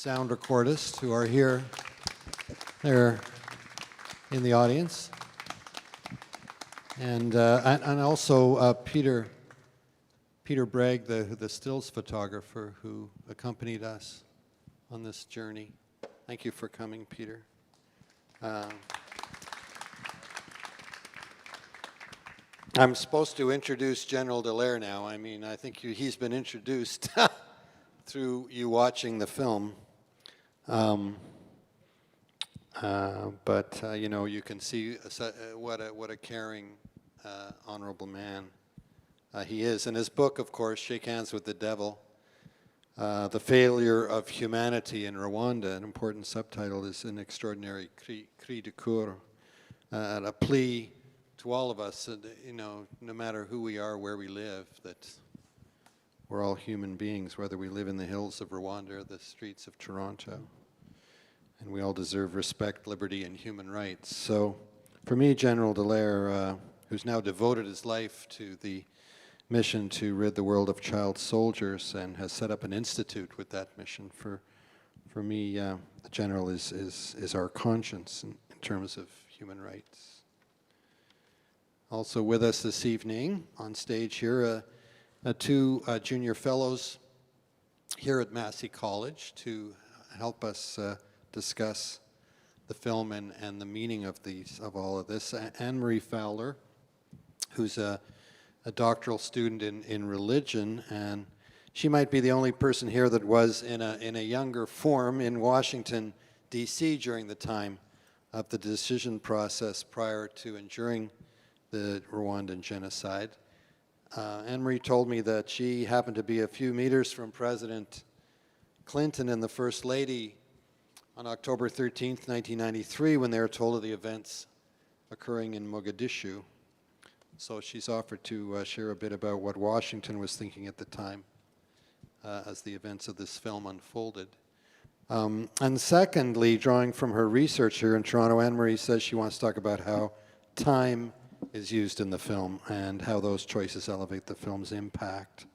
sound recordists who are here. They're in the audience. And also Peter Bragg, the stills photographer who accompanied us on this journey. Thank you for coming, Peter. I'm supposed to introduce General Dallaire now. I mean, I think he's been introduced through you watching the film. But you know, you can see what a caring, honorable man he is. And his book, of course, Shake Hands with the Devil, The Failure of Humanity in Rwanda, an important subtitle, is an extraordinary cri de coeur, a plea to all of us, you know, no matter who we are, where we live, that we're all human beings, whether we live in the hills of Rwanda or the streets of Toronto. And we all deserve respect, liberty, and human rights. So for me, General Dallaire, who's now devoted his life to the mission to rid the world of child soldiers and has set up an institute with that mission, for me, the General is our conscience in terms of human rights. Also with us this evening on stage here, two junior fellows here at Massey College to help us discuss the film and the meaning of all of this. Anne-Marie Fowler, who's a doctoral student in religion, and she might be the only person here that was in a younger form in Washington, D.C. during the time of the decision process prior to and during the Rwandan Genocide. Anne-Marie told me that she happened to be a few meters from President Clinton and the First Lady on October 13th, 1993, when they were told of the events occurring in Mogadishu. So she's offered to share a bit about what Washington was thinking at the time as the events of this film unfolded. And secondly, drawing from her research here in Toronto, Anne-Marie says she wants to talk about how time is used in the film and how those choices elevate the film's impact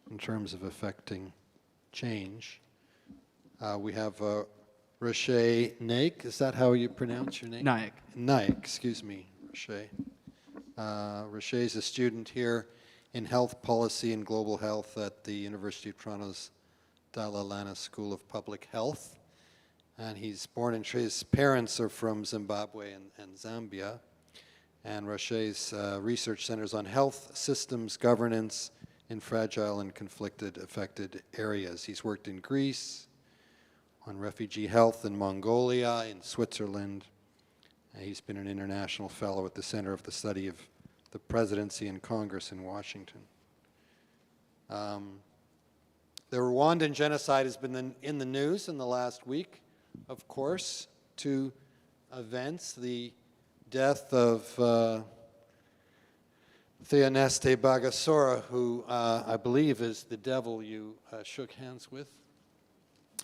in terms of affecting change. We have Rushay Naik. Is that how you pronounce your name? Naik. Naik, excuse me, Rushay. Rushay is a student here in health policy and global health at the University of Toronto's Dalla Lana School of Public Health. And he's born and his parents are from Zimbabwe and Zambia. And Rushay's research centers on health systems governance in fragile and conflicted affected areas. He's worked in Greece, on refugee health in Mongolia, in Switzerland. He's been an international fellow at the Center of the Study of the Presidency and Congress in Washington. The Rwandan genocide has been in the news in the last week, of course. Two events, the death of Theoneste Bagasora, who I believe is the devil you shook hands with.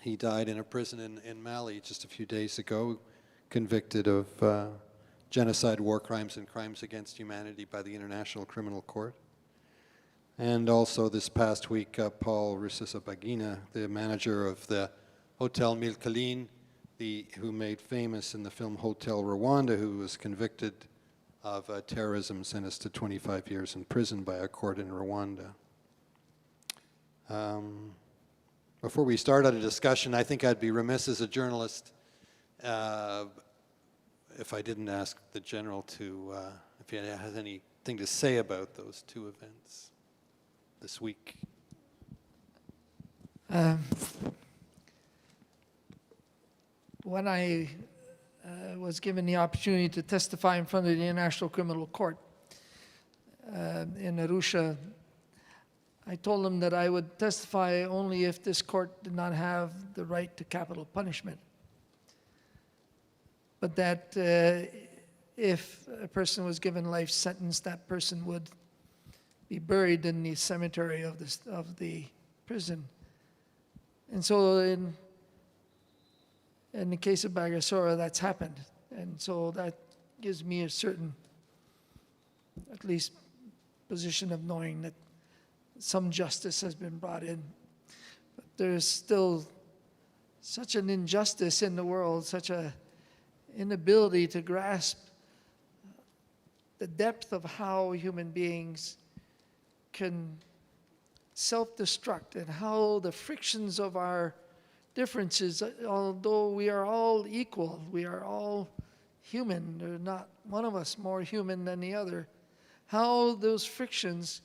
He died in a prison in Mali just a few days ago, convicted of genocide, war crimes, and crimes against humanity by the International Criminal Court. And also this past week, Paul Rusesabagina, the manager of the Hotel Mille Collines, who made famous in the film Hotel Rwanda, who was convicted of terrorism, sentenced to 25 years in prison by a court in Rwanda. Before we start on a discussion, I think I'd be remiss as a journalist if I didn't ask the General if he has anything to say about those two events this week. When I was given the opportunity to testify in front of the International Criminal Court in Arusha, I told them that I would testify only if this court did not have the right to capital punishment. But that if a person was given life sentence, that person would be buried in the cemetery of the prison. And so in the case of Bagasora, that's happened. And so that gives me a certain, at least, position of knowing that some justice has been brought in. But there's still such an injustice in the world, such a inability to grasp the depth of how human beings can self-destruct and how the frictions of our differences, although we are all equal, we are all human, there's not one of us more human than the other, how those frictions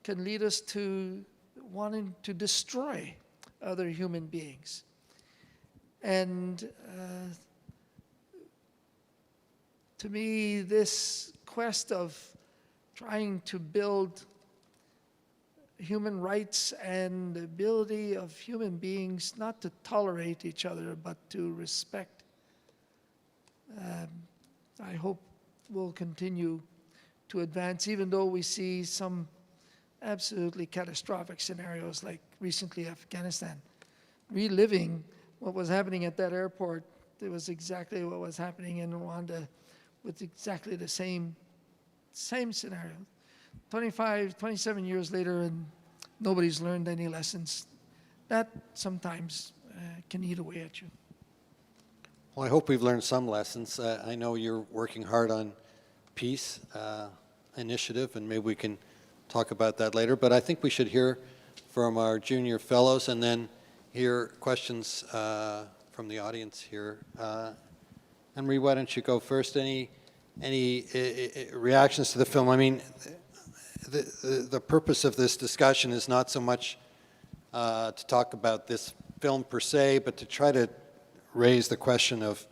can lead us to wanting to destroy other human beings. And to me, this quest of trying to build human rights and the ability of human beings not to tolerate each other, but to respect, I hope will continue to advance, even though we see some absolutely catastrophic scenarios like recently Afghanistan. Reliving what was happening at that airport, it was exactly what was happening in Rwanda with exactly the same scenario. 27 years later, and nobody's learned any lessons. That sometimes can eat away at you. Well, I hope we've learned some lessons. I know you're working hard on peace initiative, and maybe we can talk about that later. But I think we should hear from our junior fellows and then hear questions from the audience here. Anne-Marie, why don't you go first? Any reactions to the film? I mean, the purpose of this discussion is not so much to talk about this film per se, but to try to raise the question of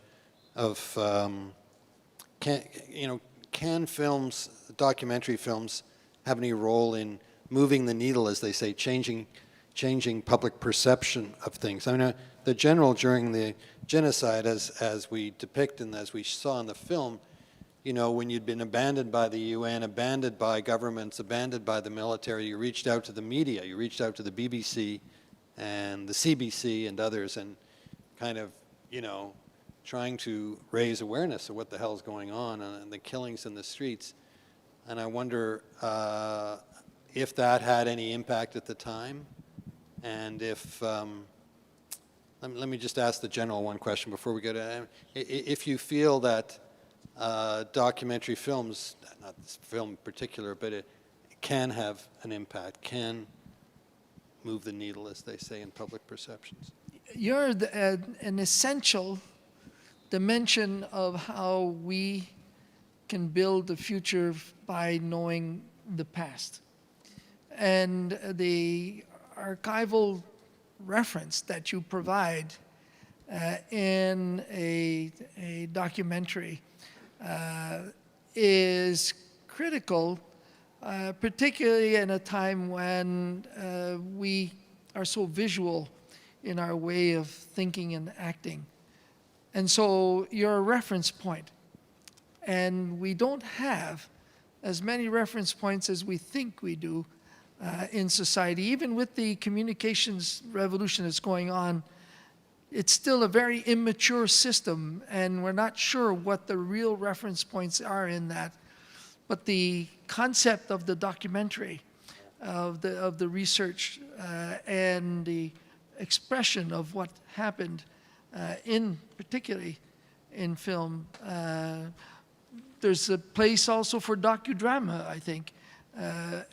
can films, documentary films, have any role in moving the needle, as they say, changing public perception of things? I mean, the general during the genocide, as we depict and as we saw in the film, you know, when you'd been abandoned by the UN, abandoned by governments, abandoned by the military, you reached out to the media, you reached out to the BBC and the CBC and others, and kind of, you know, trying to raise awareness of what the hell's going on and the killings in the streets. And I wonder if that had any impact at the time, and if, let me just ask the general one question before we go to, if you feel that documentary films, not this film in particular, but it can have an impact, can move the needle, as they say, in public perceptions. You're an essential dimension of how we can build the future by knowing the past. And the archival reference that you provide in a documentary is critical, particularly in a time when we are so visual in our way of thinking and acting. And so you're a reference point. And we don't have as many reference points as we think we do in society. Even with the communications revolution that's going on, it's still a very immature system, and we're not sure what the real reference points are in that. But the concept of the documentary, of the research, and the expression of what happened, particularly in film, there's a place also for docudrama, I think,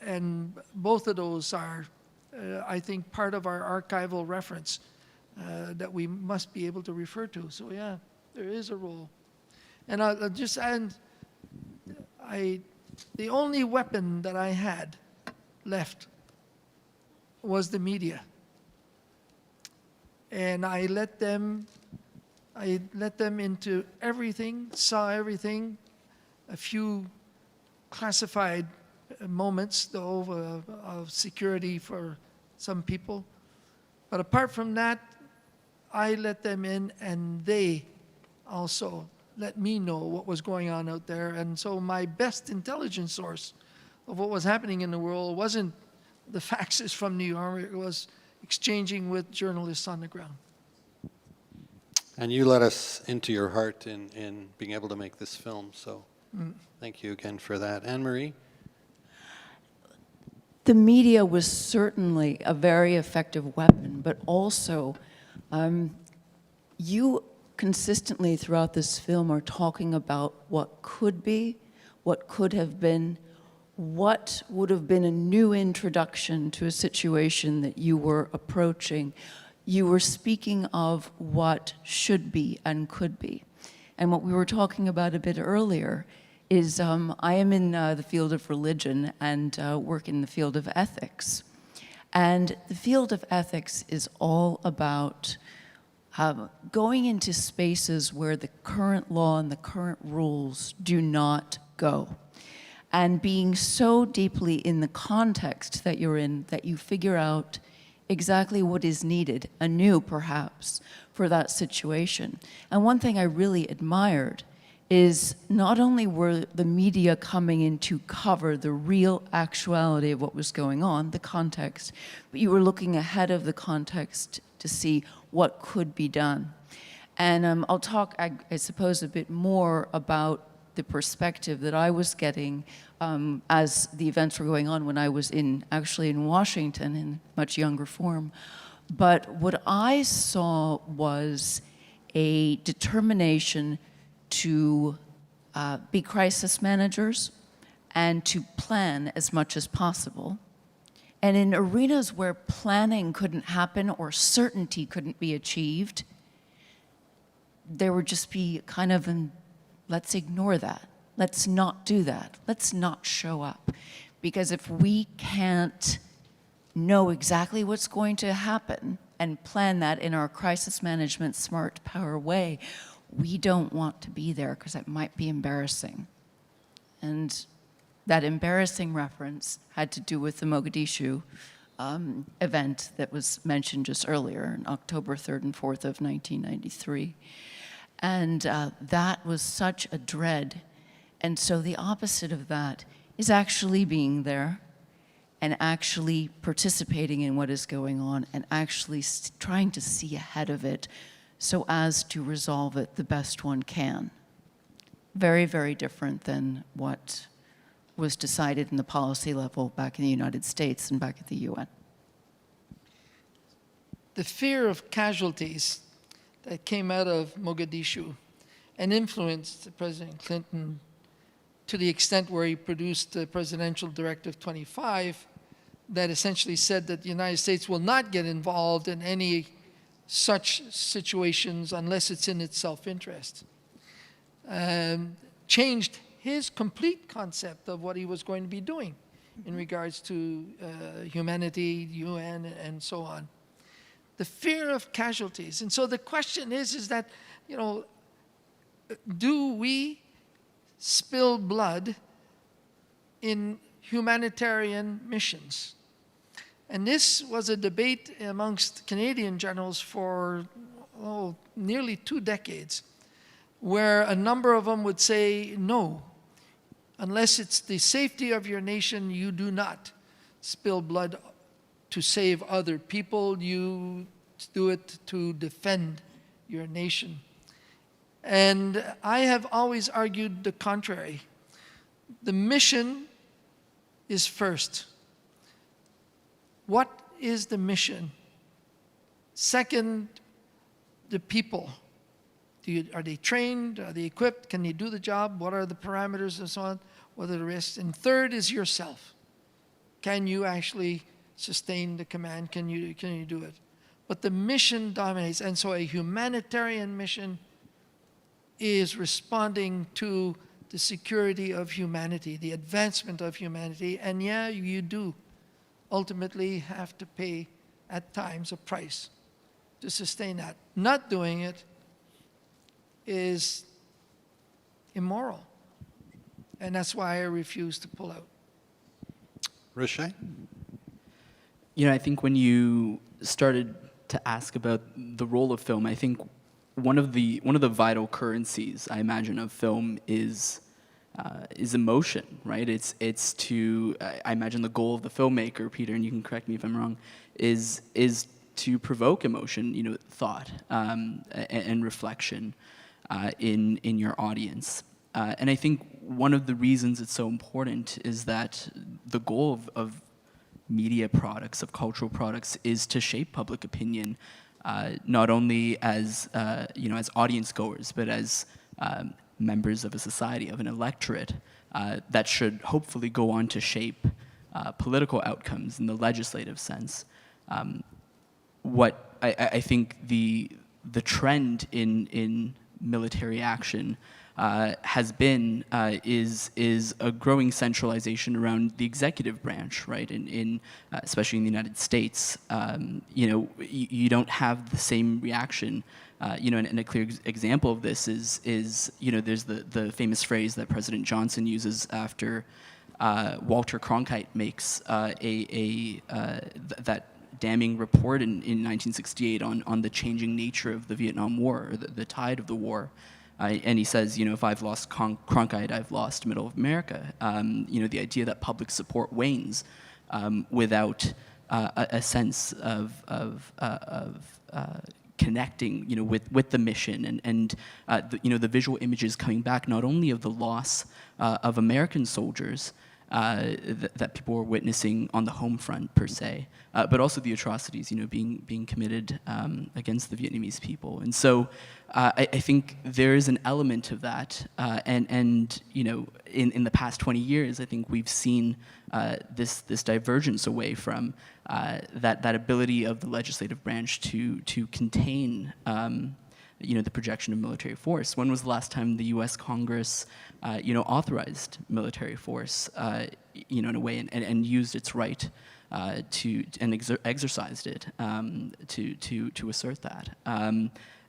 and both of those are, I think, part of our archival reference that we must be able to refer to. So yeah, there is a role. And I'll just add, the only weapon that I had left was the media. And I let them into everything, saw everything, a few classified moments, though, of security for some people. But apart from that, I let them in, and they also let me know what was going on out there. And so my best intelligence source of what was happening in the world wasn't the faxes from New York, it was exchanging with journalists on the ground. And you let us into your heart in being able to make this film, so thank you again for that. Anne-Marie? The media was certainly a very effective weapon, but also you consistently throughout this film are talking about what could be, what could have been, what would have been a new introduction to a situation that you were approaching. You were speaking of what should be and could be. And what we were talking about a bit earlier is I am in the field of religion and work in the field of ethics. And the field of ethics is all about going into spaces where the current law and the current rules do not go. And being so deeply in the context that you're in that you figure out exactly what is needed, anew perhaps, for that situation. And one thing I really admired is not only were the media coming in to cover the real actuality of what was going on, the context, but you were looking ahead of the context to see what could be done. And I'll talk, I suppose, a bit more about the perspective that I was getting as the events were going on when I was actually in Washington in much younger form. But what I saw was a determination to be crisis managers and to plan as much as possible. And in arenas where planning couldn't happen or certainty couldn't be achieved, there would just be kind of an, let's ignore that. Let's not do that. Let's not show up. Because if we can't know exactly what's going to happen and plan that in our crisis management smart power way, we don't want to be there because it might be embarrassing. And that embarrassing reference had to do with the Mogadishu event that was mentioned just earlier, on October 3rd and 4th of 1993. And that was such a dread. And so the opposite of that is actually being there and actually participating in what is going on and actually trying to see ahead of it so as to resolve it the best one can. Very, very different than what was decided in the policy level back in the United States and back at the UN. The fear of casualties that came out of Mogadishu and influenced President Clinton to the extent where he produced the Presidential Directive 25 that essentially said that the United States will not get involved in any such situations unless it's in its self-interest. Changed his complete concept of what he was going to be doing in regards to humanity, UN, and so on. The fear of casualties. And so the question is that, you know, do we spill blood in humanitarian missions? And this was a debate amongst Canadian generals for nearly 2 decades, where a number of them would say, no, unless it's the safety of your nation, you do not spill blood to save other people, you do it to defend your nation. And I have always argued the contrary. The mission is first. What is the mission? Second, the people. Are they trained? Are they equipped? Can they do the job? What are the parameters and so on? What are the risks? And third is yourself. Can you actually sustain the command? Can you do it? But the mission dominates. And so a humanitarian mission is responding to the security of humanity, the advancement of humanity. And yeah, you do ultimately have to pay at times a price to sustain that. Not doing it is immoral. And that's why I refuse to pull out. Rushay? You know, I think when you started to ask about the role of film, I think one of the vital currencies, I imagine, of film is emotion, right? It's to, I imagine the goal of the filmmaker, Peter, and you can correct me if I'm wrong, is to provoke emotion, you know, thought and reflection in your audience. And I think one of the reasons it's so important is that the goal of media products, of cultural products, is to shape public opinion not only as as audience goers, but as members of a society, of an electorate that should hopefully go on to shape political outcomes in the legislative sense. What I think the trend in military action has been is a growing centralization around the executive branch, right? Especially in the United States, you don't have the same reaction. And a clear example of this is there's the famous phrase that President Johnson uses after Walter Cronkite makes that damning report in 1968 on the changing nature of the Vietnam War, or the tide of the war. And he says, if I've lost Cronkite, I've lost Middle America. The idea that public support wanes without a sense of connecting, with the mission, and the visual images coming back not only of the loss of American soldiers that people were witnessing on the home front per se, but also the atrocities, being committed against the Vietnamese people. And so I think there is an element of that, and in the past 20 years, I think we've seen this divergence away from that ability of the legislative branch to contain the projection of military force. When was the last time the U.S. Congress, authorized military force, in a way, and used its right exercised it to assert that?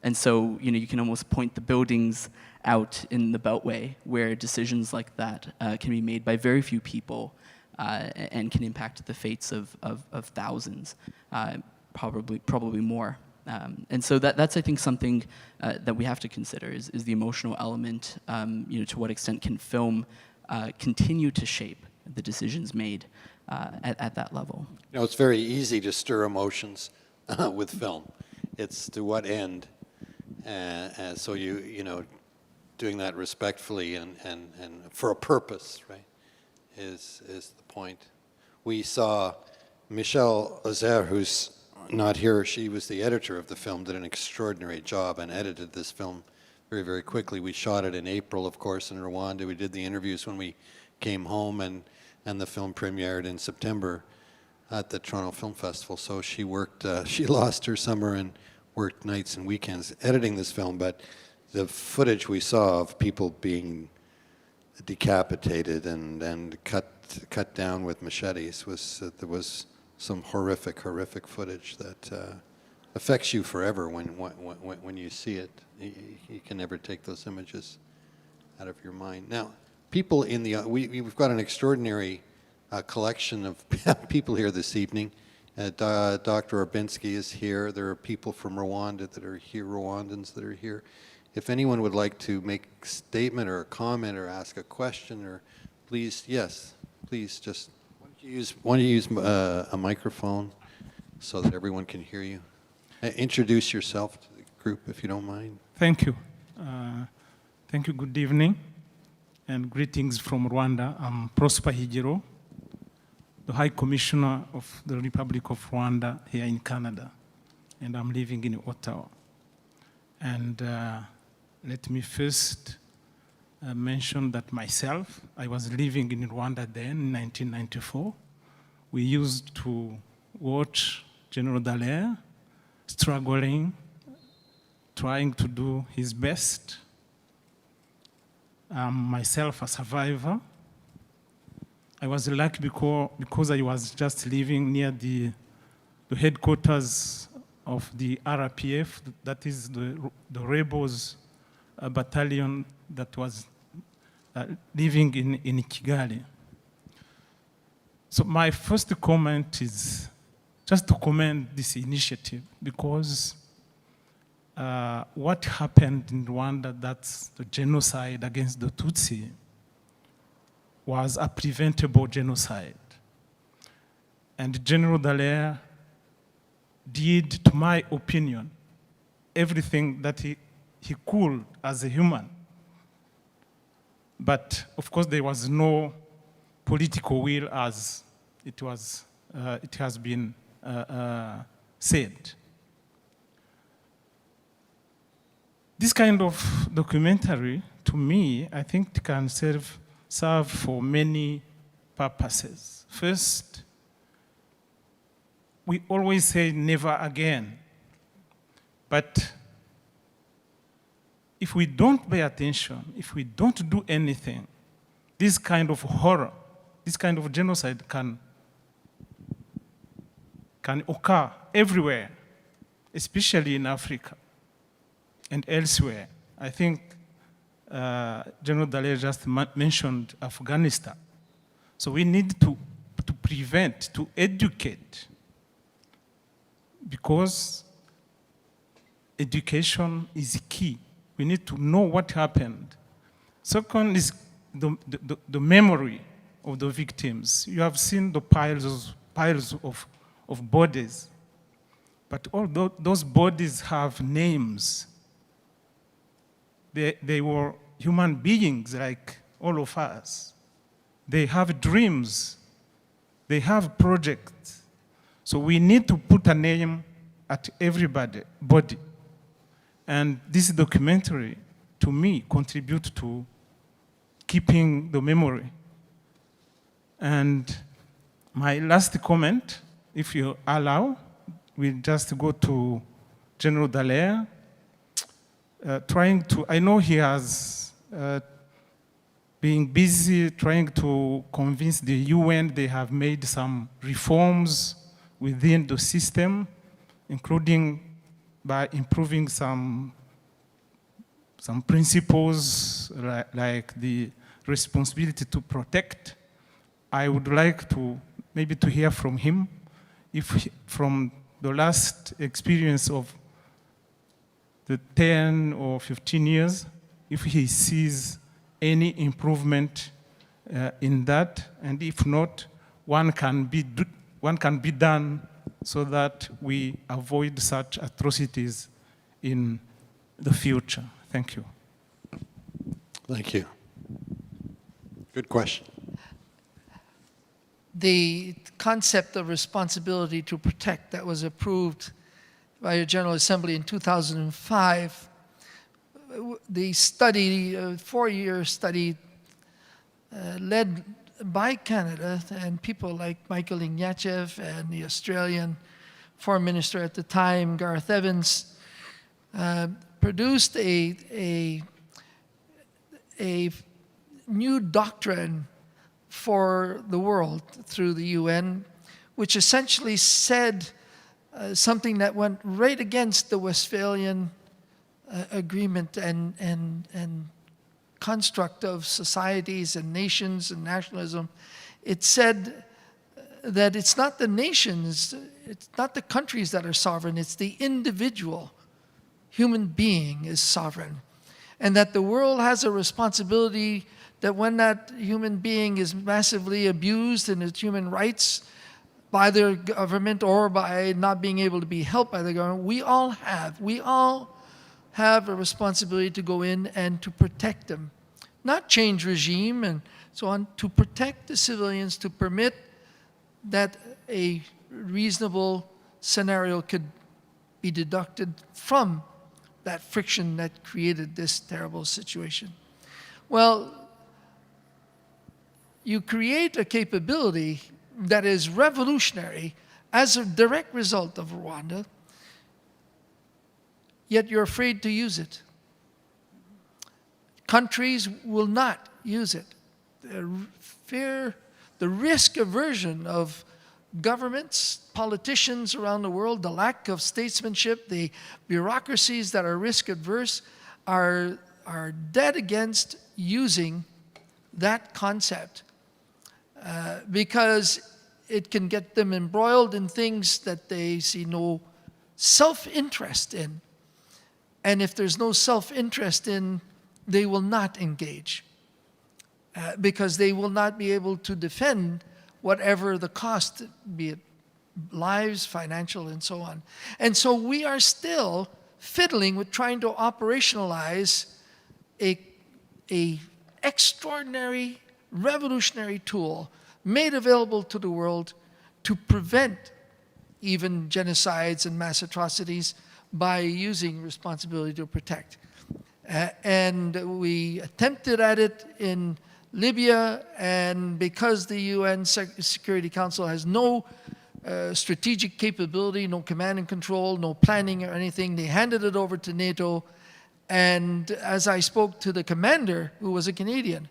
And so, you can almost point the buildings out in the Beltway where decisions like that can be made by very few people and can impact the fates of thousands, probably more. And so that's, I think, something that we have to consider is the emotional element. To what extent can film continue to shape the decisions made at that level? It's very easy to stir emotions with film. It's to what end? And so doing that respectfully and for a purpose, right, is the point. We saw Michelle Ozer, who's not here. She was the editor of the film, did an extraordinary job and edited this film very, very quickly. We shot it in April, of course, in Rwanda. We did the interviews when we came home, and the film premiered in September at the Toronto Film Festival. So she worked, she lost her summer and worked nights and weekends editing this film, but the footage we saw of people being decapitated and cut down with machetes there was some horrific footage that affects you forever when you see it. You can never take those images out of your mind. Now, people in the we've got an extraordinary collection of people here this evening. Dr. Orbinski is here. There are people from Rwanda that are here, Rwandans that are here. If anyone would like to make a statement or a comment or ask a question, or please just why don't you use a microphone so that everyone can hear you. Introduce yourself to the group, if you don't mind. Thank you. Thank you. Good evening and greetings from Rwanda. I'm Prosper Higiro, the High Commissioner of the Republic of Rwanda here in Canada, and I'm living in Ottawa. And let me first mention that myself, I was living in Rwanda then in 1994. We used to watch General Dallaire struggling, trying to do his best. Myself a survivor. I was lucky because I was just living near the headquarters of the RPF, that is the rebels battalion that was living in Kigali. So my first comment is just to commend this initiative, because what happened in Rwanda, that's the genocide against the Tutsi, was a preventable genocide. And General Dallaire did, to my opinion, everything that he could as a human. But of course, there was no political will, as it has been said. This kind of documentary, to me, I think it can serve for many purposes. First, we always say never again. But if we don't pay attention, if we don't do anything, this kind of horror, this kind of genocide can occur everywhere, especially in Africa and elsewhere. I think General Dallaire just mentioned Afghanistan. So we need to prevent, to educate, because education is key. We need to know what happened. Second is the memory of the victims. You have seen the piles of bodies, but all those bodies have names. They were human beings like all of us. They have dreams. They have projects. So we need to put a name at everybody, body. And this documentary, to me, contributes to keeping the memory. And my last comment, if you allow, we'll just go to General Dallaire, I know he has been busy trying to convince the UN. They have made some reforms within the system, including by improving some principles like the responsibility to protect. I would like to maybe to hear from him, from the last experience of the 10 or 15 years, if he sees any improvement in that, and if not, one can be done so that we avoid such atrocities in the future. Thank you. Thank you. Good question. The concept of responsibility to protect that was approved by a General Assembly in 2005, the study, a 4-year study led by Canada and people like Michael Ignatieff and the Australian Foreign Minister at the time, Gareth Evans, produced a new doctrine for the world through the UN, which essentially said something that went right against the Westphalian agreement and construct of societies and nations and nationalism. It said that it's not the nations, it's not the countries that are sovereign, it's the individual human being is sovereign. And that the world has a responsibility that when that human being is massively abused in its human rights by their government or by not being able to be helped by the government, we all have a responsibility to go in and to protect them. Not change regime and so on, to protect the civilians, to permit that a reasonable scenario could be deducted from that friction that created this terrible situation. Well, you create a capability that is revolutionary as a direct result of Rwanda, yet you're afraid to use it. Countries will not use it. The risk aversion of governments, politicians around the world, the lack of statesmanship, the bureaucracies that are risk adverse are dead against using that concept because it can get them embroiled in things that they see no self-interest in. And if there's no self-interest in, they will not engage because they will not be able to defend whatever the cost, be it lives, financial, and so on. And so we are still fiddling with trying to operationalize a extraordinary, revolutionary tool made available to the world to prevent even genocides and mass atrocities by using responsibility to protect. And we attempted at it in Libya, and because the UN Security Council has no strategic capability, no command and control, no planning or anything, they handed it over to NATO. And as I spoke to the commander, who was a Canadian,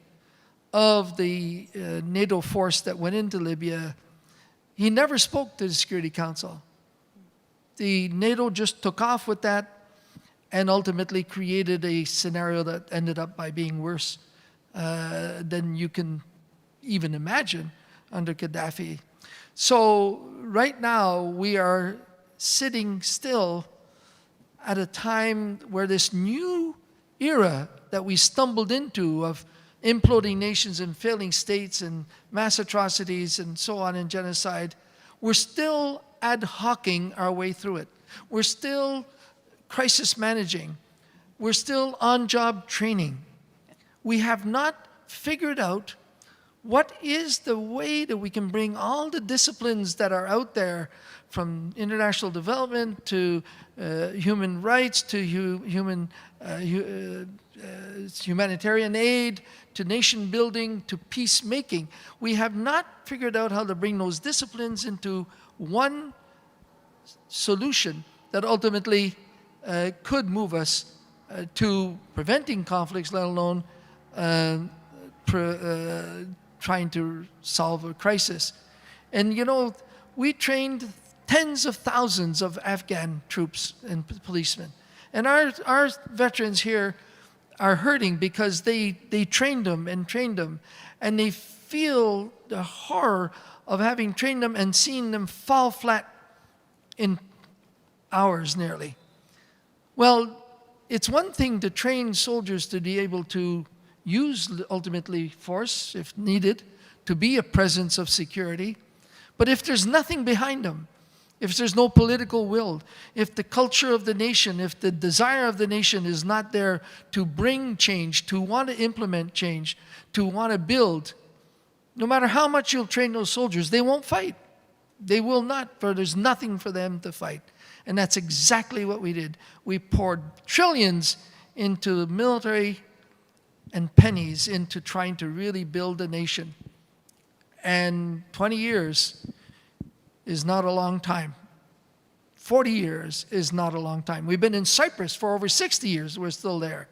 of the NATO force that went into Libya, he never spoke to the Security Council. The NATO just took off with that and ultimately created a scenario that ended up by being worse than you can even imagine under Gaddafi. So right now we are sitting still at a time where this new era that we stumbled into of imploding nations and failing states and mass atrocities and so on and genocide, we're still ad hocing our way through it. We're still crisis managing. We're still on-job training. We have not figured out what is the way that we can bring all the disciplines that are out there, from international development to human rights to humanitarian aid to nation building to peacemaking. We have not figured out how to bring those disciplines into one solution that ultimately could move us to preventing conflicts, let alone trying to solve a crisis. And you know, we trained tens of thousands of Afghan troops and policemen. And our veterans here are hurting because they trained them, and they feel the horror of having trained them and seen them fall flat in hours nearly. Well, it's one thing to train soldiers to be able to use ultimately force if needed, to be a presence of security. But if there's nothing behind them, if there's no political will, if the culture of the nation, if the desire of the nation is not there to bring change, to want to implement change, to want to build, no matter how much you'll train those soldiers, they won't fight. They will not, for there's nothing for them to fight. And that's exactly what we did. We poured trillions into the military and pennies into trying to really build a nation. And 20 years is not a long time. 40 years is not a long time. We've been in Cyprus for over 60 years. We're still there.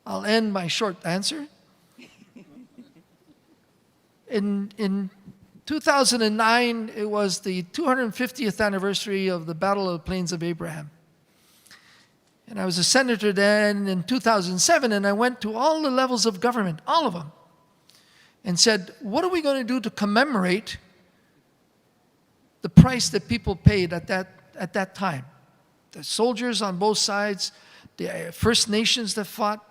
I'll end my short answer. In 2009, it was the 250th anniversary of the Battle of the Plains of Abraham. And I was a senator then in 2007, and I went to all the levels of government, all of them, and said, what are we going to do to commemorate the price that people paid at that time? The soldiers on both sides, the First Nations that fought,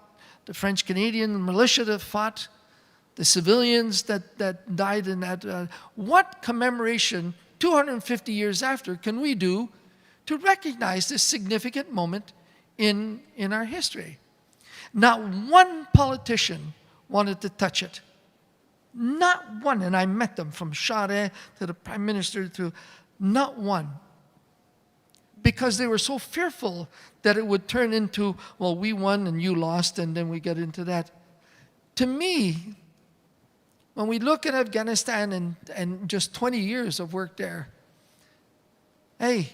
the French-Canadian militia that fought, the civilians that died in that. What commemoration, 250 years after, can we do to recognize this significant moment in our history? Not one politician wanted to touch it. Not one. And I met them, from Charest to the Prime Minister to not one. Because they were so fearful that it would turn into, well, we won and you lost, and then we get into that. To me, when we look at Afghanistan and just 20 years of work there, hey,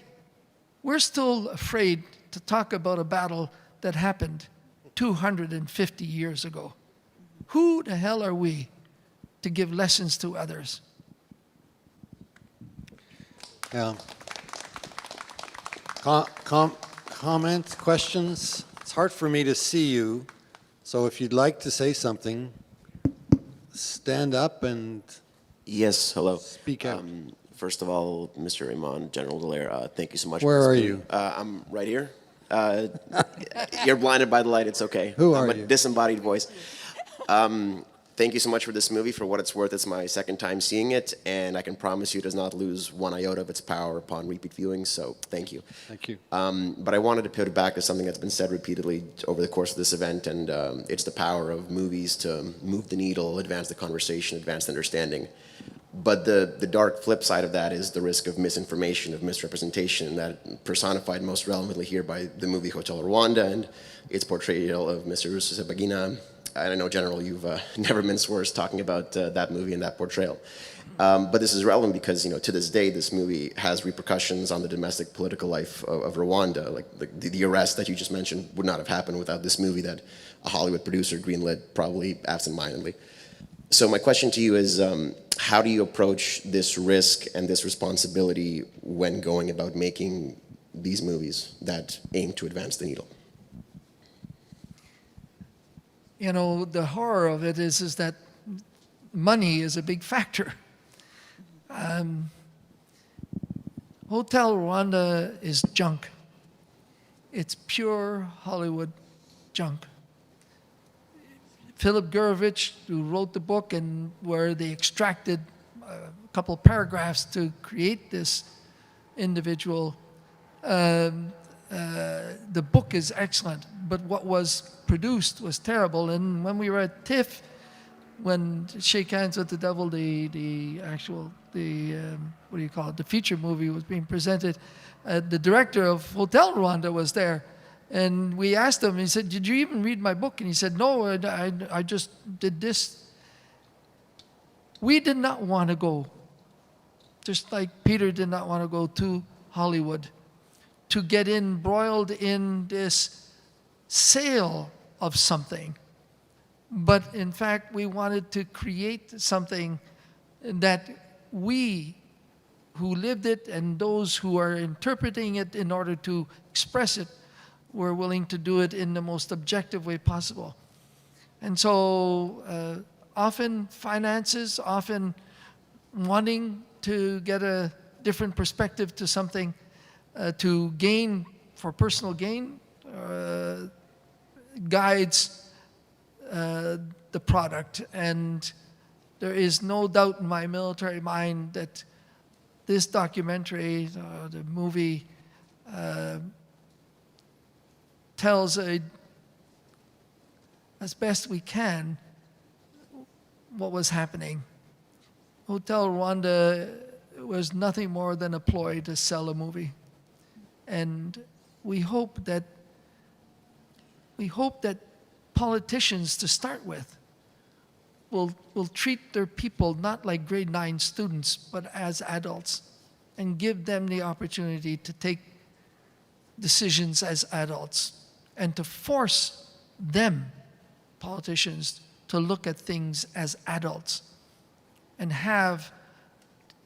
we're still afraid to talk about a battle that happened 250 years ago. Who the hell are we to give lessons to others? Yeah. Comments, questions? It's hard for me to see you, so if you'd like to say something, stand up and Yes, hello. speak out. First of all, Mr. Raymont, General Dallaire, thank you so much. Where for are this you? meeting. I'm right here. You're blinded by the light, it's okay. Who are I'm you? a disembodied voice. Thank you so much for this movie. For what it's worth, it's my second time seeing it, and I can promise you it does not lose one iota of its power upon repeat viewing, so thank you. Thank you. But I wanted to pivot back to something that's been said repeatedly over the course of this event, and it's the power of movies to move the needle, advance the conversation, advance the understanding. But the dark flip side of that is the risk of misinformation, of misrepresentation, that personified most relevantly here by the movie Hotel Rwanda and its portrayal of Mr. Rusesabagina. And I know, General, you've never minced words talking about that movie and that portrayal. But this is relevant because, to this day, this movie has repercussions on the domestic political life of Rwanda. Like the arrest that you just mentioned would not have happened without this movie that a Hollywood producer greenlit, probably absentmindedly. So my question to you is, how do you approach this risk and this responsibility when going about making these movies that aim to advance the needle? The horror of it is that money is a big factor. Hotel Rwanda is junk. It's pure Hollywood junk. Philip Gurevich, who wrote the book and where they extracted a couple of paragraphs to create this individual, the book is excellent, but what was produced was terrible. And when we were at TIFF, when Shake Hands with the Devil, the feature movie was being presented, the director of Hotel Rwanda was there. And we asked him, he said, "Did you even read my book?" And he said, "No, I just did this." We did not want to go, just like Peter did not want to go to Hollywood, to get embroiled in this sale of something. But in fact, we wanted to create something that we who lived it and those who are interpreting it in order to express it were willing to do it in the most objective way possible. And so often finances, often wanting to get a different perspective to something, to gain for personal gain, guides the product. And there is no doubt in my military mind that this documentary, the movie, tells as best we can what was happening. Hotel Rwanda was nothing more than a ploy to sell a movie. And we hope that politicians, to start with, will treat their people not like grade 9 students, but as adults, and give them the opportunity to take decisions as adults, and to force them, politicians, to look at things as adults and have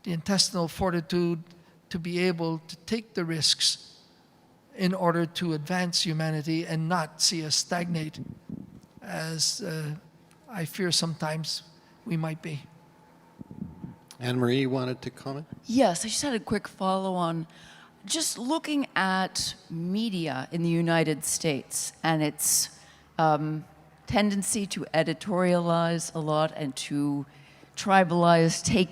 the intestinal fortitude to be able to take the risks in order to advance humanity and not see us stagnate, as I fear sometimes we might be. Anne-Marie wanted to comment? Yes, I just had a quick follow-on. Just looking at media in the United States and its tendency to editorialize a lot and to tribalize, take,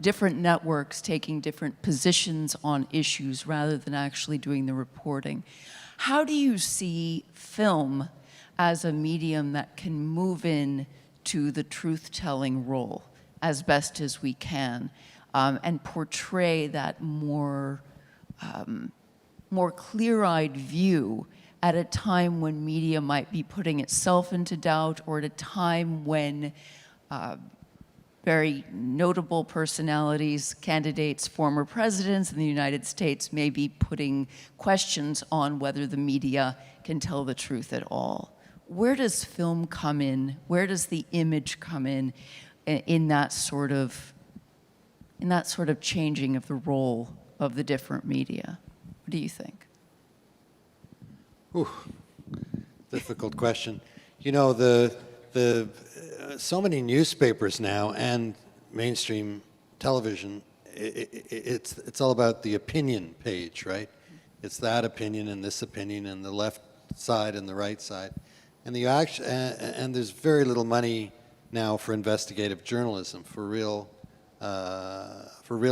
different networks taking different positions on issues rather than actually doing the reporting. How do you see film as a medium that can move in to the truth-telling role as best as we can? And portray that more clear-eyed view at a time when media might be putting itself into doubt, or at a time when very notable personalities, candidates, former presidents in the United States may be putting questions on whether the media can tell the truth at all. Where does film come in? Where does the image come in that sort of changing of the role of the different media? What do you think? Ooh, difficult question. So many newspapers now and mainstream television, it's all about the opinion page, right? It's that opinion and this opinion and the left side and the right side. And there's very little money now for investigative journalism, for real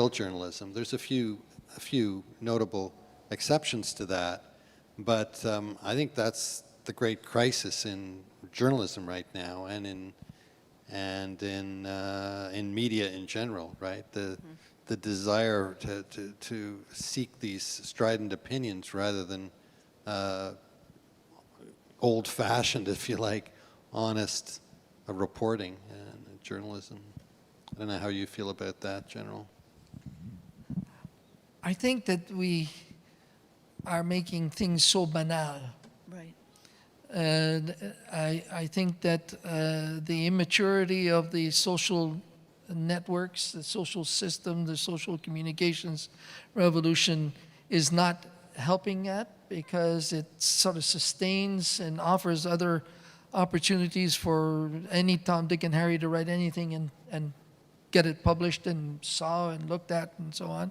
journalism. There's a few notable exceptions to that, but I think that's the great crisis in journalism right now, and and in media in general, right? The desire to seek these strident opinions rather than old-fashioned, if you like, honest reporting and journalism. I don't know how you feel about that, General. I think that we are making things so banal. Right. And I think that the immaturity of the social networks, the social system, the social communications revolution is not helping that, because it sort of sustains and offers other opportunities for any Tom, Dick, and Harry to write anything and get it published and saw and looked at and so on.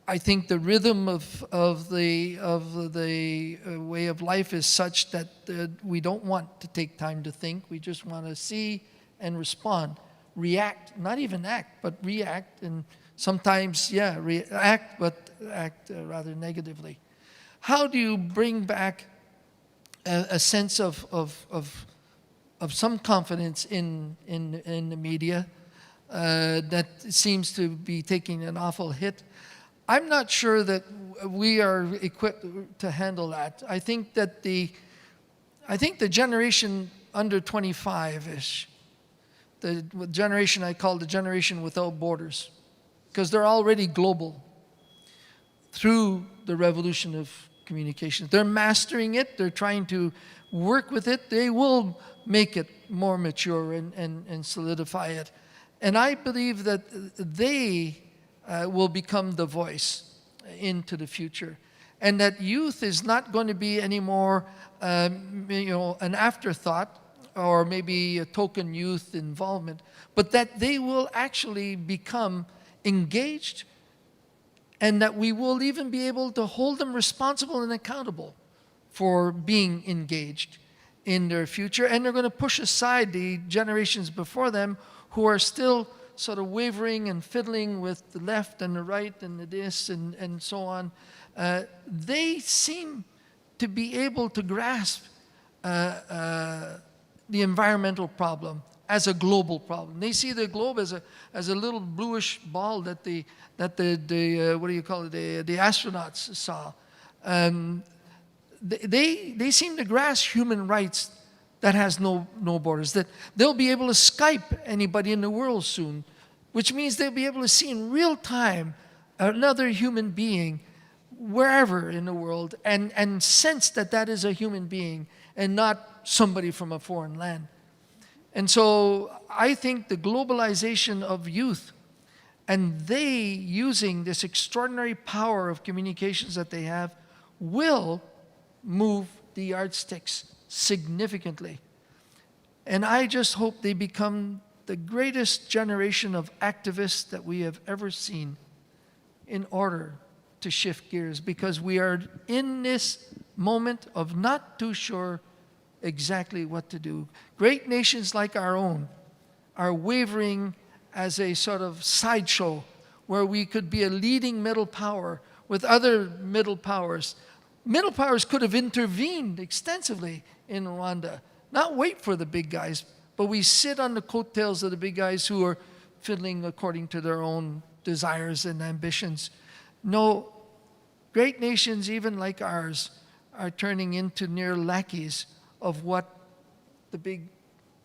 I think the rhythm of the way of life is such that we don't want to take time to think. We just want to see and respond, react, not even act, but react, and sometimes, yeah, react, but act rather negatively. How do you bring back a sense of some confidence in the media that seems to be taking an awful hit? I'm not sure that we are equipped to handle that. I think the generation under 25-ish, the generation I call the generation without borders, because they're already global through the revolution of communications. They're mastering it. They're trying to work with it. They will make it more mature and solidify it. And I believe that they will become the voice into the future. And that youth is not going to be anymore an afterthought or maybe a token youth involvement, but that they will actually become engaged, and that we will even be able to hold them responsible and accountable for being engaged in their future. And they're going to push aside the generations before them who are still sort of wavering and fiddling with the left and the right and the this and so on. They seem to be able to grasp the environmental problem as a global problem. They see the globe as a little bluish ball that the what do you call it, the astronauts saw. They seem to grasp human rights that has no borders, that they'll be able to Skype anybody in the world soon, which means they'll be able to see in real time another human being wherever in the world and sense that that is a human being and not somebody from a foreign land. And so I think the globalization of youth and they using this extraordinary power of communications that they have will move the yardsticks significantly. And I just hope they become the greatest generation of activists that we have ever seen in order to shift gears, because we are in this moment of not too sure exactly what to do. Great nations like our own are wavering as a sort of sideshow where we could be a leading middle power with other middle powers. Middle powers could have intervened extensively in Rwanda, not wait for the big guys, but we sit on the coattails of the big guys who are fiddling according to their own desires and ambitions. No, great nations, even like ours, are turning into near lackeys of what the big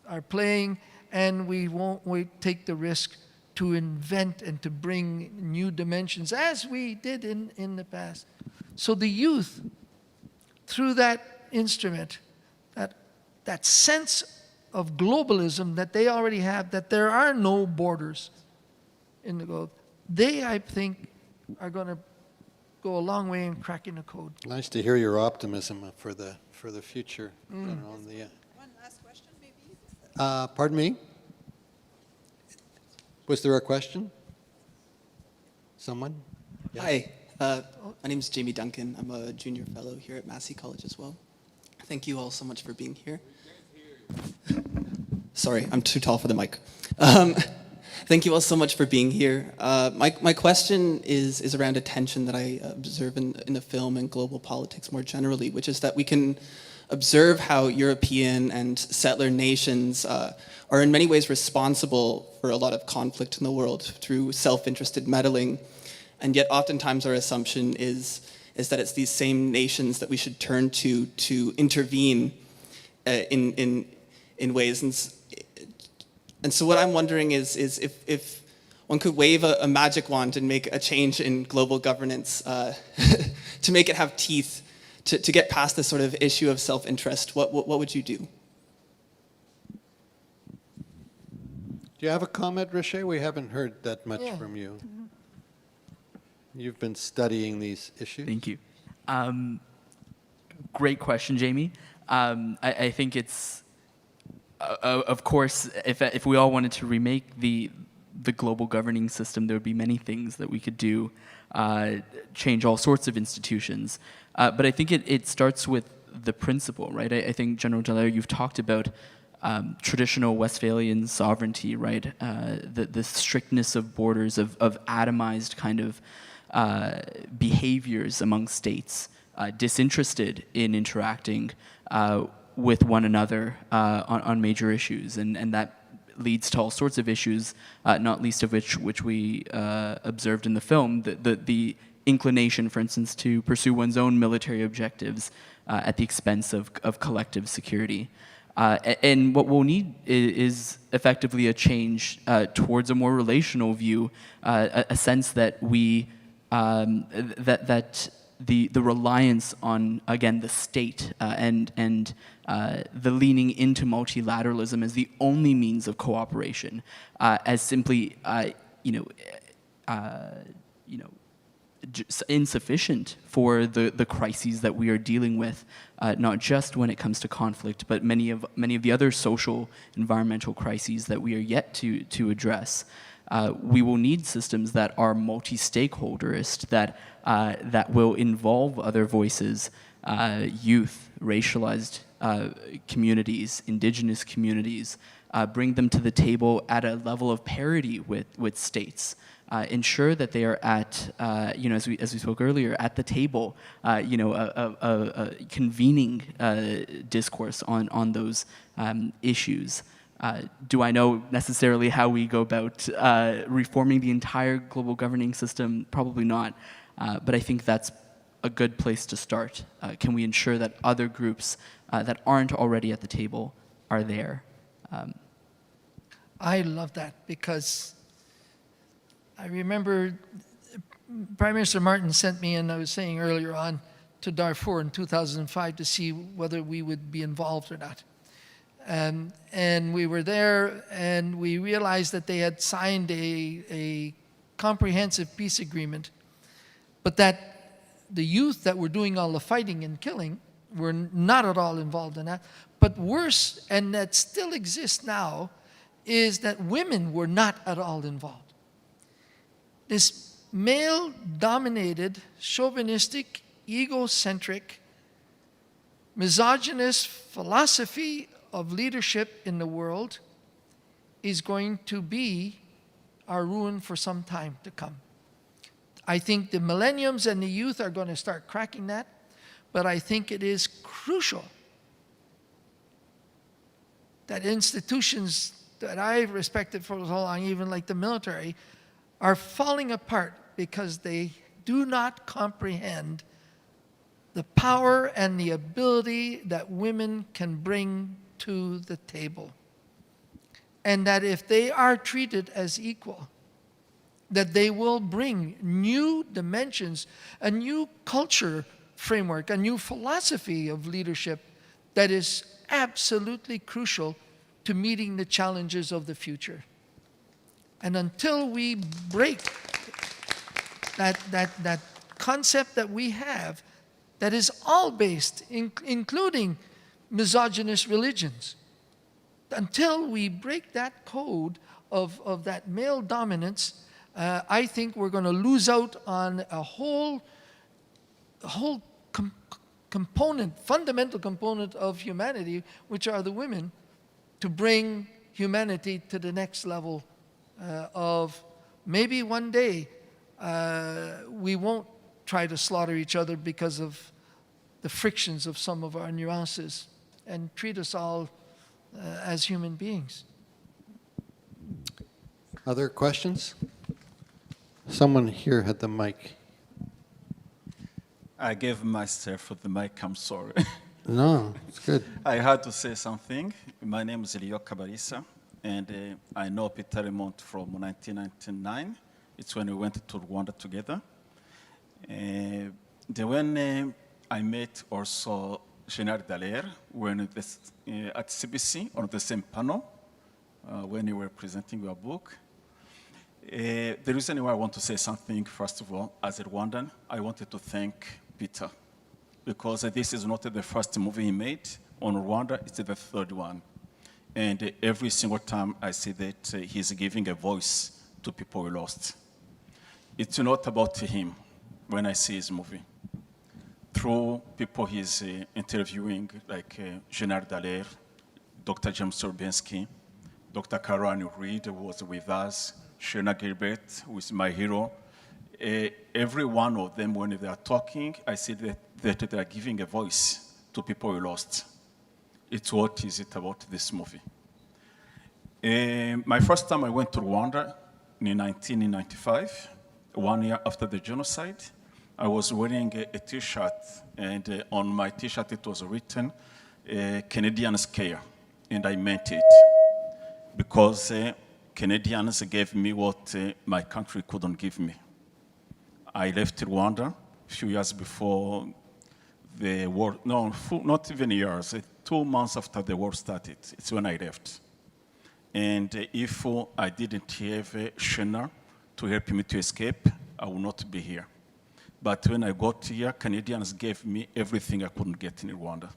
are playing, and we won't take the risk to invent and to bring new dimensions, as we did in the past. So the youth, through that instrument, that sense of globalism that they already have, that there are no borders in the globe, they, I think, are going to go a long way in cracking the code. Nice to hear your optimism for the future. One last question, maybe? Pardon me? Was there a question? Someone? Yeah. Hi, my name is Jamie Duncan. I'm a junior fellow here at Massey College as well. Thank you all so much for being here. Sorry, I'm too tall for the mic. Thank you all so much for being here. My question is around a tension that I observe in the film and global politics more generally, which is that we can observe how European and settler nations are in many ways responsible for a lot of conflict in the world through self-interested meddling. And yet oftentimes our assumption is that it's these same nations that we should turn to intervene in ways. And so what I'm wondering is if one could wave a magic wand and make a change in global governance to make it have teeth, to get past this sort of issue of self-interest, what would you do? Do you have a comment, Rushay? We haven't heard that much Yeah. from you. You've been studying these issues. Thank you. Great question, Jamie. I think it's, of course, if we all wanted to remake the global governing system, there would be many things that we could do, change all sorts of institutions. But I think it starts with the principle, right? I think, General Dallaire, you've talked about traditional Westphalian sovereignty, right? The strictness of borders, of atomized kind of behaviors among states, disinterested in interacting with one another on major issues, and that leads to all sorts of issues, not least of which we observed in the film, the inclination, for instance, to pursue one's own military objectives at the expense of collective security. And what we'll need is effectively a change towards a more relational view, a sense that we that the reliance on, again, the state and the leaning into multilateralism as the only means of cooperation, as simply insufficient for the crises that we are dealing with, not just when it comes to conflict, but many of the other social, environmental crises that we are yet to address. We will need systems that are multi-stakeholderist, that will involve other voices, youth, racialized communities, indigenous communities, bring them to the table at a level of parity with states. Ensure that they are at, as we spoke earlier, at the table, a convening discourse on those issues. Do I know necessarily how we go about reforming the entire global governing system? Probably not, but I think that's a good place to start. Can we ensure that other groups that aren't already at the table are there? I love that, because I remember Prime Minister Martin sent me, and I was saying earlier on, to Darfur in 2005 to see whether we would be involved or not. And we were there, and we realized that they had signed a comprehensive peace agreement, but that the youth that were doing all the fighting and killing were not at all involved in that. But worse, and that still exists now, is that women were not at all involved. This male-dominated, chauvinistic, egocentric, misogynist philosophy of leadership in the world is going to be our ruin for some time to come. I think the millenniums and the youth are going to start cracking that, but I think it is crucial that institutions that I've respected for so long, even like the military, are falling apart because they do not comprehend the power and the ability that women can bring to the table. And that if they are treated as equal, that they will bring new dimensions, a new culture framework, a new philosophy of leadership that is absolutely crucial to meeting the challenges of the future. And until we break that concept that we have, that is all based, including misogynist religions, until we break that code of that male dominance, I think we're going to lose out on a whole component, fundamental component of humanity, which are the women, to bring humanity to the next level of maybe one day we won't try to slaughter each other because of the frictions of some of our nuances and treat us all as human beings. Other questions? Someone here had the mic. I gave myself the mic, I'm sorry. No, it's good. I had to say something. My name is Cabarissa, and I know Peter Raymont from 1999. It's when we went to Rwanda together. When I met also General Dallaire when at CBC on the same panel when you were presenting your book. The reason why I want to say something, first of all, as a Rwandan, I wanted to thank Peter, because this is not the first movie he made on Rwanda, it's the third one. And every single time I see that he's giving a voice to people we lost. It's not about him when I see his movie. Through people he's interviewing, like General Dallaire, Dr. James Sorbinsky, Dr. Caroline Reed, who was with us, Shona Gilbert, who is my hero. Every one of them, when they are talking, I see that they are giving a voice to people we lost. It's what is it about this movie. My first time I went to Rwanda in 1995, 1 year after the genocide, I was wearing a t-shirt, and on my t-shirt it was written, Canadians care, and I meant it. Because Canadians gave me what my country couldn't give me. I left Rwanda a few years before the war, no, not even years, 2 months after the war started. It's when I left. And if I didn't have Shona to help me to escape, I would not be here. But when I got here, Canadians gave me everything I couldn't get in Rwanda.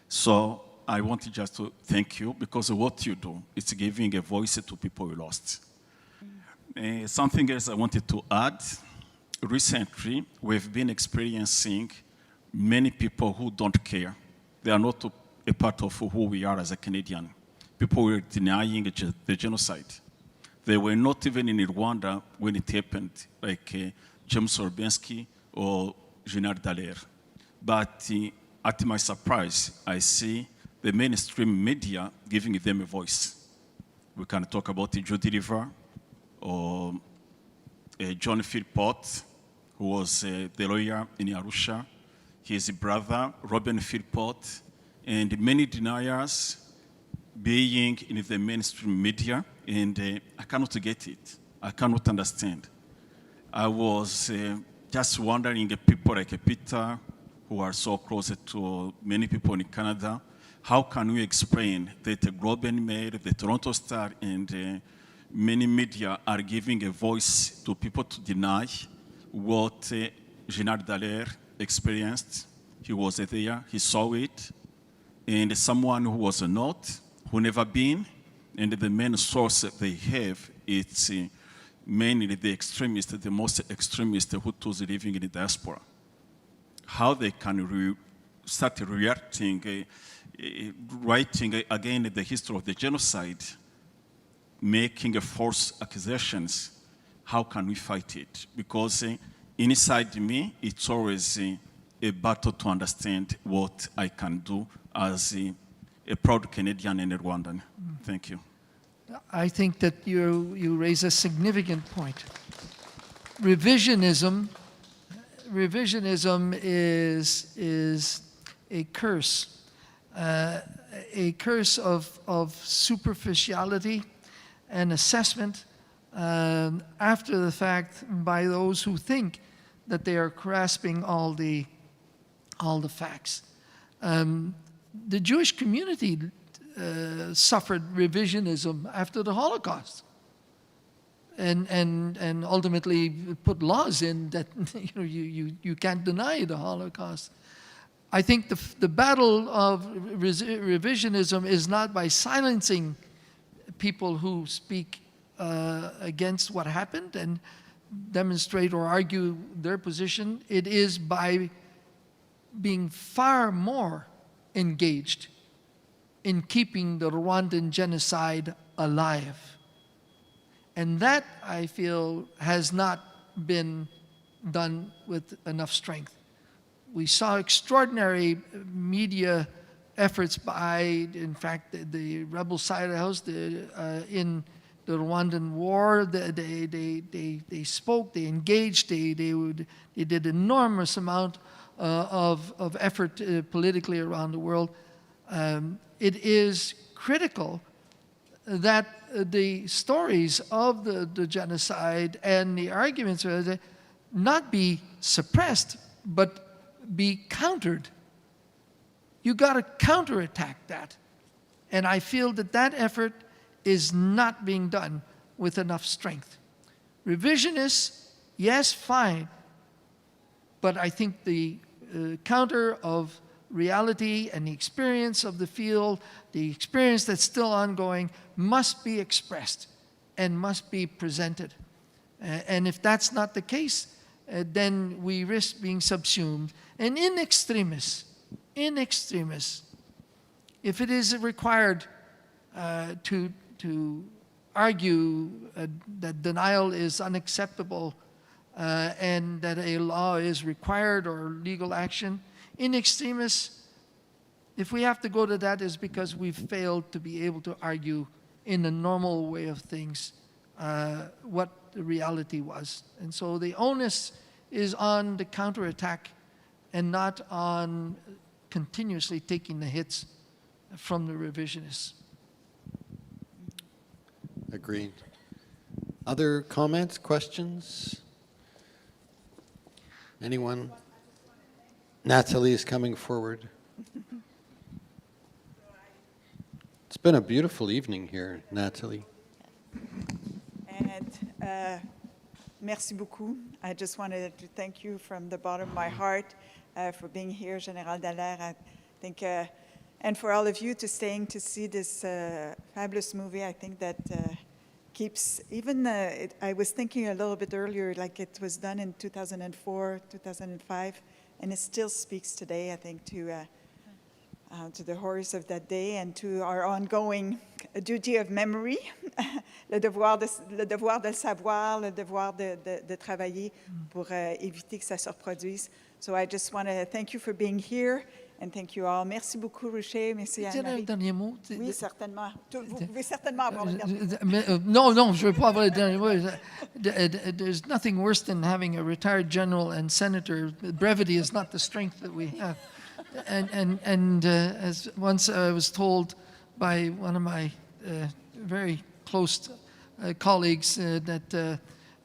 So I wanted just to thank you, because of what you do, it's giving a voice to people we lost. Something else I wanted to add. Recently, we've been experiencing many people who don't care. They are not a part of who we are as a Canadian. People were denying the genocide. They were not even in Rwanda when it happened, like James Sorbinsky or General Dallaire. But at my surprise, I see the mainstream media giving them a voice. We can talk about Judy River or John Philpott, who was the lawyer in Arusha, his brother, Robin Philpott, and many deniers being in the mainstream media, and I cannot get it. I cannot understand. I was just wondering, people like Peter, who are so close to many people in Canada, how can we explain that the Globe and Mail, the Toronto Star, and many media are giving a voice to people to deny what General Dallaire experienced? He was there, he saw it, and someone who was not, who never been, and the main source they have, it's mainly the extremists, the most extremist Hutus living in the diaspora. How they can start reacting, writing again the history of the genocide, making false accusations. How can we fight it? Because inside me, it's always a battle to understand what I can do as a proud Canadian and a Rwandan. Thank you. I think that you raise a significant point. Revisionism is a curse of superficiality and assessment after the fact by those who think that they are grasping all the facts. The Jewish community suffered revisionism after the Holocaust, and ultimately put laws in that you can't deny the Holocaust. I think the battle of revisionism is not by silencing people who speak against what happened and demonstrate or argue their position. It is by being far more engaged in keeping the Rwandan genocide alive. And that, I feel, has not been done with enough strength. we saw extraordinary media efforts by, in fact, the rebel side of the house in the Rwandan war. They spoke, they engaged, they did enormous amount of effort politically around the world. It is critical that the stories of the genocide and the arguments not be suppressed, but be countered. You got to counterattack that. And I feel that that effort is not being done with enough strength. Revisionists, yes, fine. But I think the counter of reality and the experience of the field, the experience that's still ongoing, must be expressed and must be presented. And if that's not the case, then we risk being subsumed. And in extremis, if it is required to argue that denial is unacceptable and that a law is required or legal action, in extremis, if we have to go to that, is because we've failed to be able to argue in the normal way of things what the reality was. And so the onus is on the counterattack and not on continuously taking the hits from the revisionists. Agreed. Other comments, questions? Anyone? Natalie is coming forward. It's been a beautiful evening here, Natalie. And merci beaucoup. I just wanted to thank you from the bottom of my heart for being here, General Dallaire. I think, and for all of you to staying to see this fabulous movie. I think that keeps, even, I was thinking a little bit earlier, like it was done in 2004, 2005, and it still speaks today, I think, to the horrors of that day and to our ongoing duty of memory, le devoir de le savoir, le devoir de travailler pour éviter que ça se reproduise. So I just want to thank you for being here and thank you all. Merci beaucoup, Rushay. Merci Anne-Marie. Dernier mot? Oui, certainement. Vous pouvez certainement avoir le dernier mot. Non, je ne veux pas avoir le dernier mot. There's nothing worse than having a retired general and senator. Brevity is not the strength that we have. And as once I was told by one of my very close colleagues that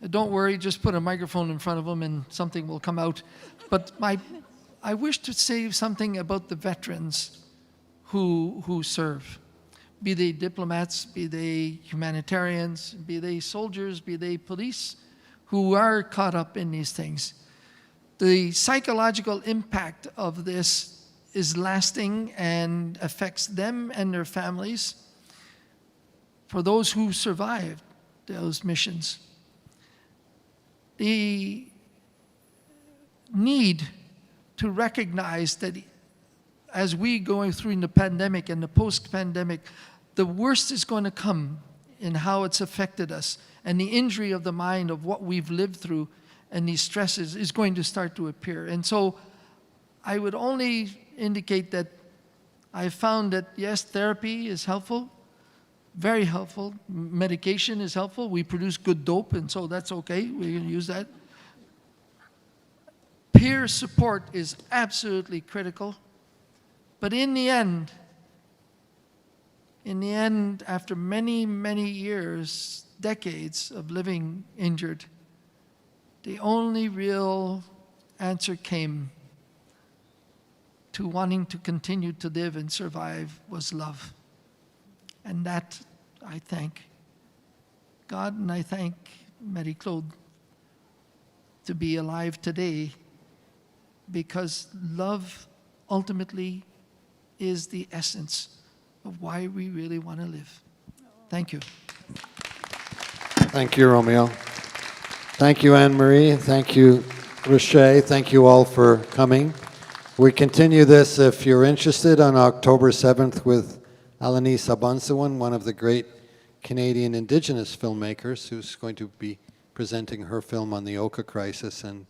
don't worry, just put a microphone in front of them and something will come out. But I wish to say something about the veterans who serve, be they diplomats, be they humanitarians, be they soldiers, be they police, who are caught up in these things. The psychological impact of this is lasting and affects them and their families. For those who survived those missions, the need to recognize that as we going through in the pandemic and the post-pandemic, the worst is going to come in how it's affected us, and the injury of the mind of what we've lived through and these stresses is going to start to appear. And so I would only indicate that I found that, yes, therapy is helpful, very helpful. Medication is helpful. We produce good dope, and so that's okay. We can use that. Peer support is absolutely critical. But in the end, after many, many years, decades of living injured, the only real answer came to wanting to continue to live and survive was love. And that I thank God, and I thank Marie-Claude to be alive today, because love ultimately is the essence of why we really want to live. Thank you. Thank you, Romeo. Thank you, Anne-Marie. Thank you, Rushay. Thank you all for coming. We continue this, if you're interested, on October 7th with Alanis Abansawin, one of the great Canadian Indigenous filmmakers, who's going to be presenting her film on the Oka crisis and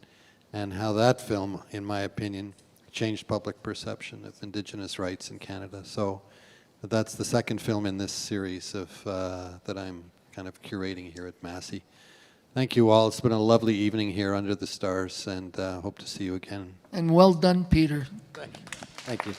how that film, in my opinion, changed public perception of Indigenous rights in Canada. So that's the second film in this series of that I'm kind of curating here at Massey. Thank you all. It's been a lovely evening here under the stars, and hope to see you again. And well done, Peter. Thank you.